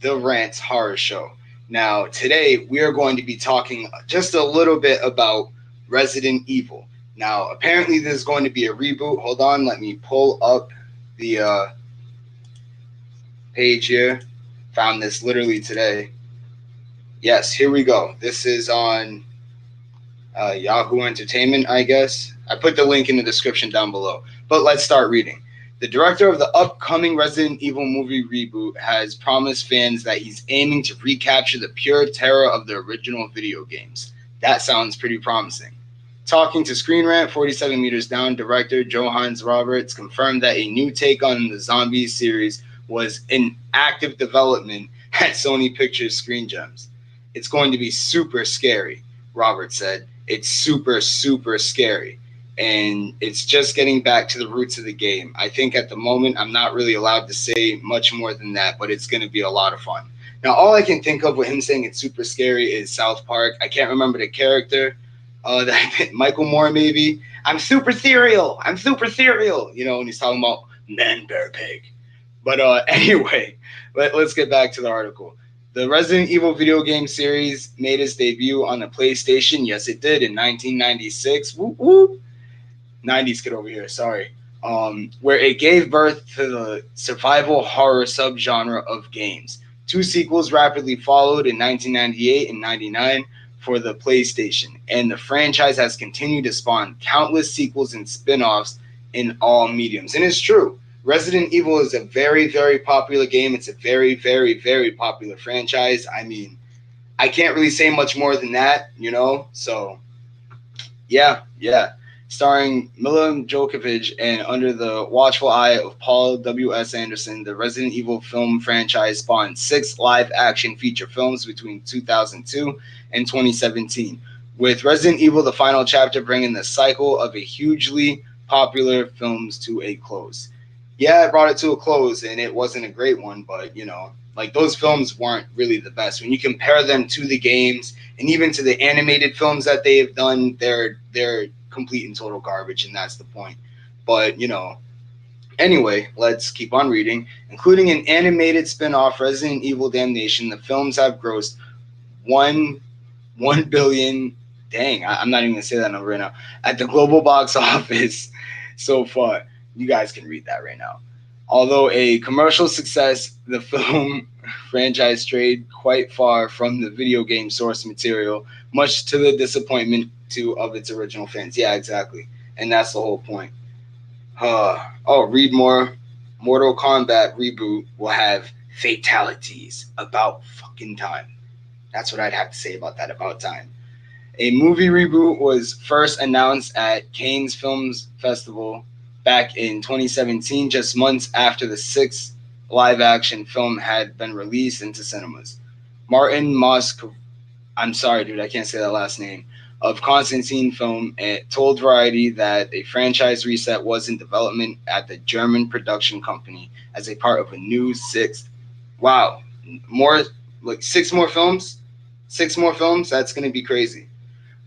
the Rants Horror Show. Now, today we are going to be talking just a little bit about Resident Evil. Now, apparently, there's going to be a reboot. Hold on, let me pull up the page here. Found this literally today. Yes, here we go. This is on Yahoo Entertainment, I guess. I put the link in the description down below. But let's start reading. The director of the upcoming Resident Evil movie reboot has promised fans that he's aiming to recapture the pure terror of the original video games. That sounds pretty promising. Talking to Screen Rant, 47 Meters Down, director Johannes Roberts confirmed that a new take on the Zombies series was in active development at Sony Pictures Screen Gems. It's going to be super scary, Roberts said. It's super, super scary. And it's just getting back to the roots of the game. I think at the moment I'm not really allowed to say much more than that, but it's going to be a lot of fun. Now, all I can think of with him saying it's super scary is South Park. I can't remember the character. Michael Moore, maybe. I'm super cereal. I'm super cereal. You know, when he's talking about man, bear, pig. But anyway, let's get back to the article. The Resident Evil video game series made its debut on the PlayStation. Yes, it did in 1996. Whoop, whoop. 90s kid over here, sorry. Where it gave birth to the survival horror subgenre of games. Two sequels rapidly followed in 1998 and 99 for the PlayStation, and the franchise has continued to spawn countless sequels and spin-offs in all mediums. And it's true. Resident Evil is a very, very popular game. It's a very, very, very popular franchise. I mean, I can't really say much more than that, you know? So, yeah. Starring Mila Jovovich and under the watchful eye of Paul W.S. Anderson, the Resident Evil film franchise spawned 6 live-action feature films between 2002 and 2017, with Resident Evil: The Final Chapter bringing the cycle of a hugely popular films to a close. Yeah, it brought it to a close, and it wasn't a great one, but, you know, like, those films weren't really the best. When you compare them to the games and even to the animated films that they have done, they're complete and total garbage, and that's the point. But, you know, anyway, let's keep on reading. Including an animated spin-off, Resident Evil Damnation, the films have grossed 1 billion, dang, I'm not even gonna say that number right now, at the global box office so far. You guys can read that right now. Although a commercial success, the film franchise strayed quite far from the video game source material, much to the disappointment of its original fans. Yeah, exactly. And that's the whole point. Read more. Mortal Kombat reboot will have fatalities about fucking time. That's what I'd have to say about that, about time. A movie reboot was first announced at Cannes Films Festival back in 2017, just months after the 6th live-action film had been released into cinemas. Martin Mosk, I'm sorry, dude, I can't say that last name, of Constantine Film told Variety that a franchise reset was in development at the German production company as a part of a new 6th. Wow, more like 6 more films? 6 more films? That's going to be crazy.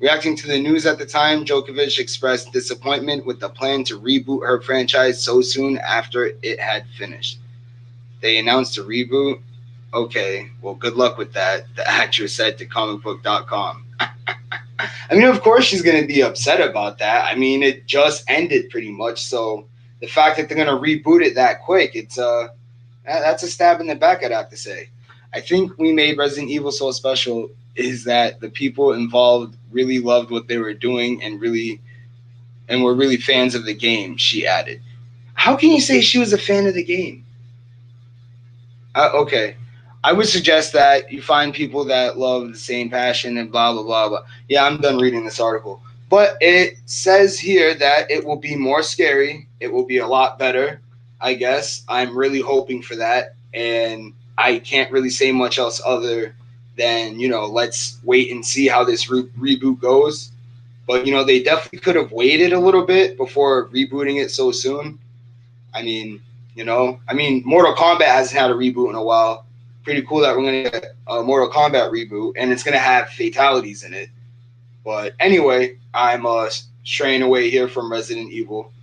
Reacting to the news at the time, Djokovic expressed disappointment with the plan to reboot her franchise so soon after it had finished. They announced a reboot? Okay, well, good luck with that, the actress said to comicbook.com. I mean, of course she's going to be upset about that. I mean, it just ended pretty much, so the fact that they're going to reboot it that quick, that's a stab in the back, I'd have to say. I think we made Resident Evil so special is that the people involved really loved what they were doing and were really fans of the game, she added. How can you say she was a fan of the game? Okay. I would suggest that you find people that love the same passion and blah, blah, blah, blah. Yeah, I'm done reading this article. But it says here that it will be more scary. It will be a lot better, I guess. I'm really hoping for that. And I can't really say much else other than, you know, let's wait and see how this reboot goes. But, you know, they definitely could have waited a little bit before rebooting it so soon. I mean, Mortal Kombat hasn't had a reboot in a while. Pretty cool that we're going to get a Mortal Kombat reboot, and it's going to have fatalities in it. But anyway, I'm straying away here from Resident Evil.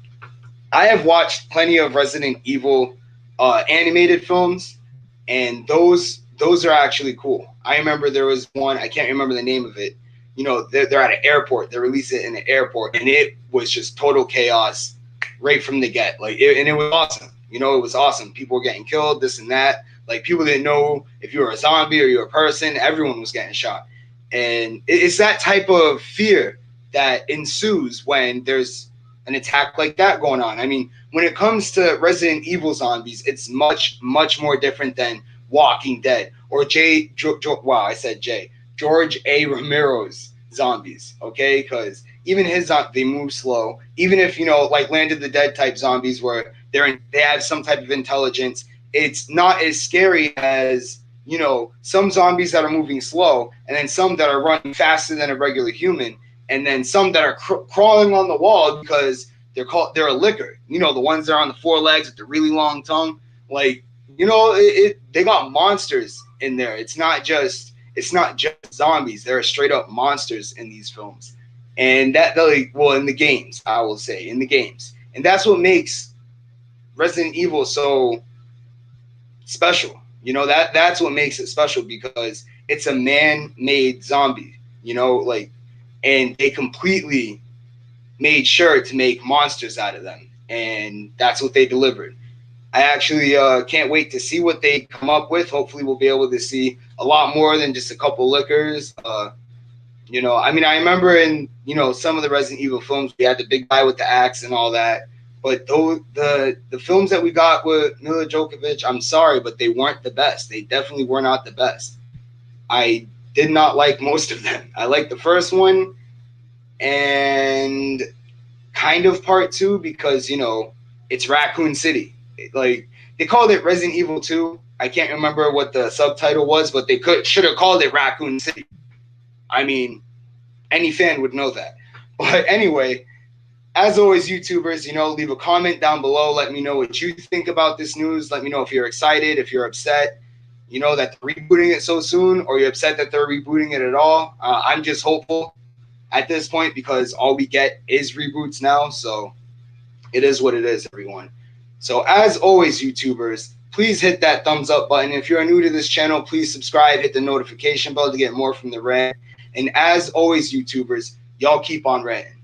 I have watched plenty of Resident Evil animated films, and those those are actually cool. I remember there was one, I can't remember the name of it. You know, they're at an airport. They released it in an airport, and it was just total chaos right from the get. Like, and it was awesome. You know, it was awesome. People were getting killed, this and that. Like, people didn't know if you were a zombie or you were a person. Everyone was getting shot. And it's that type of fear that ensues when there's an attack like that going on. I mean, when it comes to Resident Evil zombies, it's much, much more different than Walking Dead or wow, I said George A. Romero's zombies, okay? Because even his they move slow. Even if, you know, like Land of the Dead type zombies where they have some type of intelligence, it's not as scary as, you know, some zombies that are moving slow, and then some that are running faster than a regular human, and then some that are crawling on the wall because they're a licker. You know, the ones that are on the four legs with the really long tongue. Like, you know, they got monsters in there. It's not just zombies. There are straight up monsters in these films, and that, like, well, in the games, I will say, in the games, and that's what makes Resident Evil so special. You know, that's what makes it special, because it's a man-made zombie. You know, like, and they completely made sure to make monsters out of them, and that's what they delivered. I actually can't wait to see what they come up with. Hopefully, we'll be able to see a lot more than just a couple lickers. You know, I mean, I remember in, you know, some of the Resident Evil films, we had the big guy with the axe and all that. But the films that we got with Mila Djokovic, I'm sorry, but they weren't the best. They definitely were not the best. I did not like most of them. I liked the first one and kind of part two because, you know, it's Raccoon City. Like, they called it Resident Evil 2. I can't remember what the subtitle was, but they should have called it Raccoon City. I mean, any fan would know that. But anyway, as always, YouTubers, you know, leave a comment down below. Let me know what you think about this news. Let me know if you're excited, if you're upset, you know, that they're rebooting it so soon, or you're upset that they're rebooting it at all. I'm just hopeful at this point because all we get is reboots now. So it is what it is, everyone. So as always, YouTubers, please hit that thumbs up button. If you're new to this channel, please subscribe, hit the notification bell to get more from the rant. And as always, YouTubers, y'all keep on ranting.